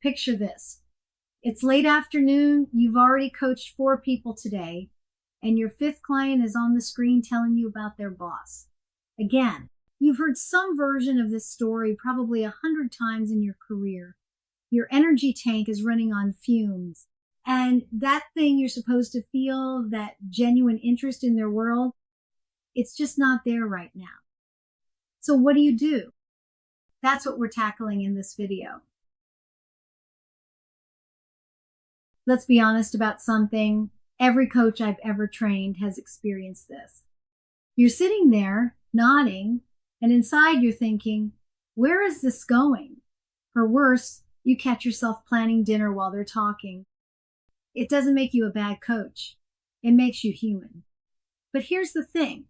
Picture this. It's late afternoon. You've already coached 4 people today, and your 5th client is on the screen telling you about their boss. Again, you've heard some version of this story probably 100 times in your career. Your energy tank is running on fumes. And that thing you're supposed to feel, that genuine interest in their world, it's just not there right now. So what do? That's what we're tackling in this video. Let's be honest about something. Every coach I've ever trained has experienced this. You're sitting there nodding, and inside you're thinking, where is this going? Or worse, you catch yourself planning dinner while they're talking. It doesn't make you a bad coach. It makes you human. But here's the thing.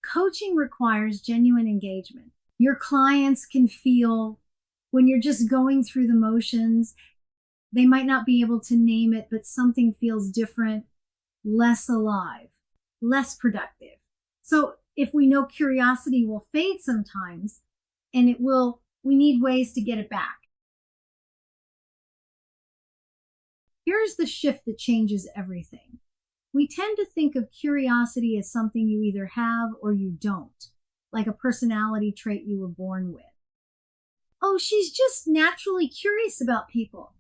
Coaching requires genuine engagement. Your clients can feel when you're just going through the motions. They might not be able to name it, but something feels different, less alive, less productive. So if we know curiosity will fade sometimes, and we need ways to get it back. Here's the shift that changes everything. We tend to think of curiosity as something you either have or you don't, like a personality trait you were born with. Oh, she's just naturally curious about people.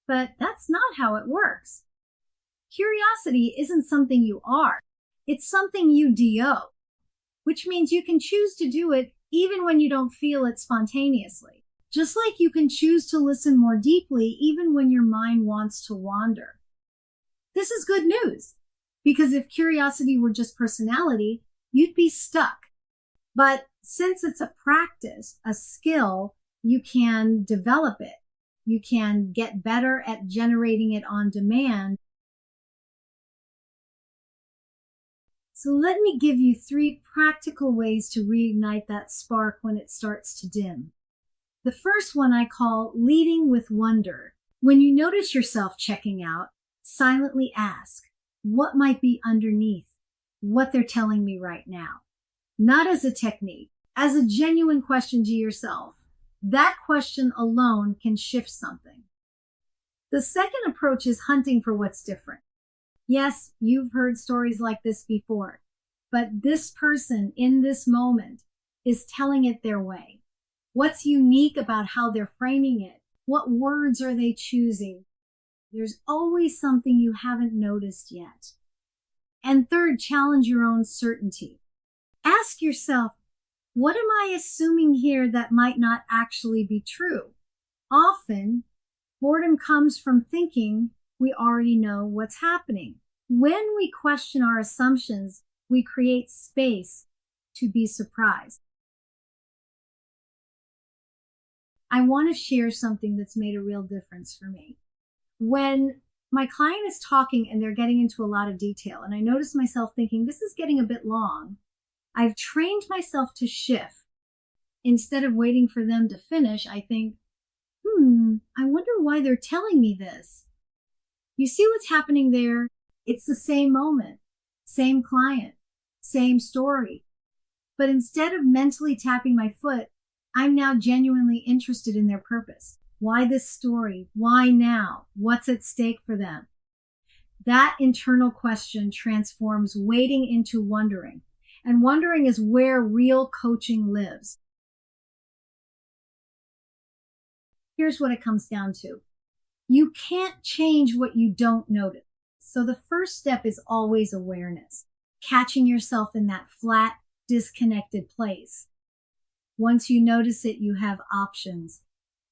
But that's not how it works. Curiosity isn't something you are. It's something you do, which means you can choose to do it even when you don't feel it spontaneously. Just like you can choose to listen more deeply even when your mind wants to wander. This is good news, because if curiosity were just personality, you'd be stuck. But since it's a practice, a skill, you can develop it. You can get better at generating it on demand. So let me give you 3 practical ways to reignite that spark when it starts to dim. The first one I call leading with wonder. When you notice yourself checking out, silently ask, what might be underneath what they're telling me right now? Not as a technique, as a genuine question to yourself. That question alone can shift something. The second approach is hunting for what's different. Yes, you've heard stories like this before, but this person in this moment is telling it their way. What's unique about how they're framing it? What words are they choosing? There's always something you haven't noticed yet. And third, challenge your own certainty. Ask yourself, what am I assuming here that might not actually be true? Often, boredom comes from thinking we already know what's happening. When we question our assumptions, we create space to be surprised. I want to share something that's made a real difference for me. When my client is talking and they're getting into a lot of detail, and I notice myself thinking, this is getting a bit long, I've trained myself to shift. Instead of waiting for them to finish, I think, I wonder why they're telling me this. You see what's happening there? It's the same moment, same client, same story. But instead of mentally tapping my foot, I'm now genuinely interested in their purpose. Why this story? Why now? What's at stake for them? That internal question transforms waiting into wondering. And wondering is where real coaching lives. Here's what it comes down to. You can't change what you don't notice. So the first step is always awareness, catching yourself in that flat, disconnected place. Once you notice it, you have options.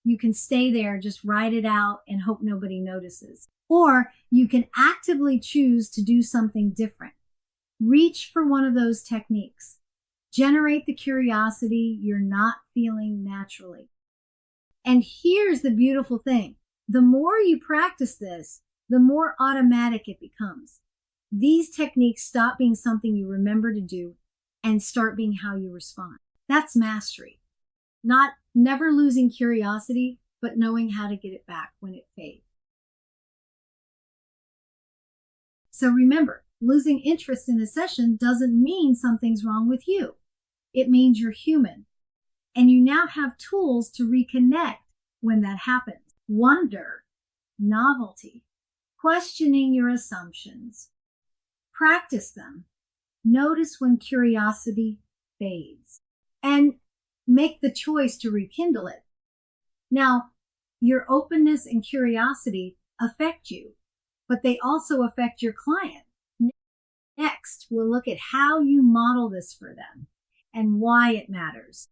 You can stay there, just ride it out and hope nobody notices. Or you can actively choose to do something different. Reach for one of those techniques. Generate the curiosity you're not feeling naturally. And here's the beautiful thing. The more you practice this, the more automatic it becomes. These techniques stop being something you remember to do and start being how you respond. That's mastery. Not never losing curiosity, but knowing how to get it back when it fades. So remember, losing interest in a session doesn't mean something's wrong with you. It means you're human. And you now have tools to reconnect when that happens. Wonder novelty, questioning your assumptions. Practice them. Notice when curiosity fades and make the choice to rekindle it. Now, your openness and curiosity affect you, but they also affect your client. Next, we'll look at how you model this for them and why it matters.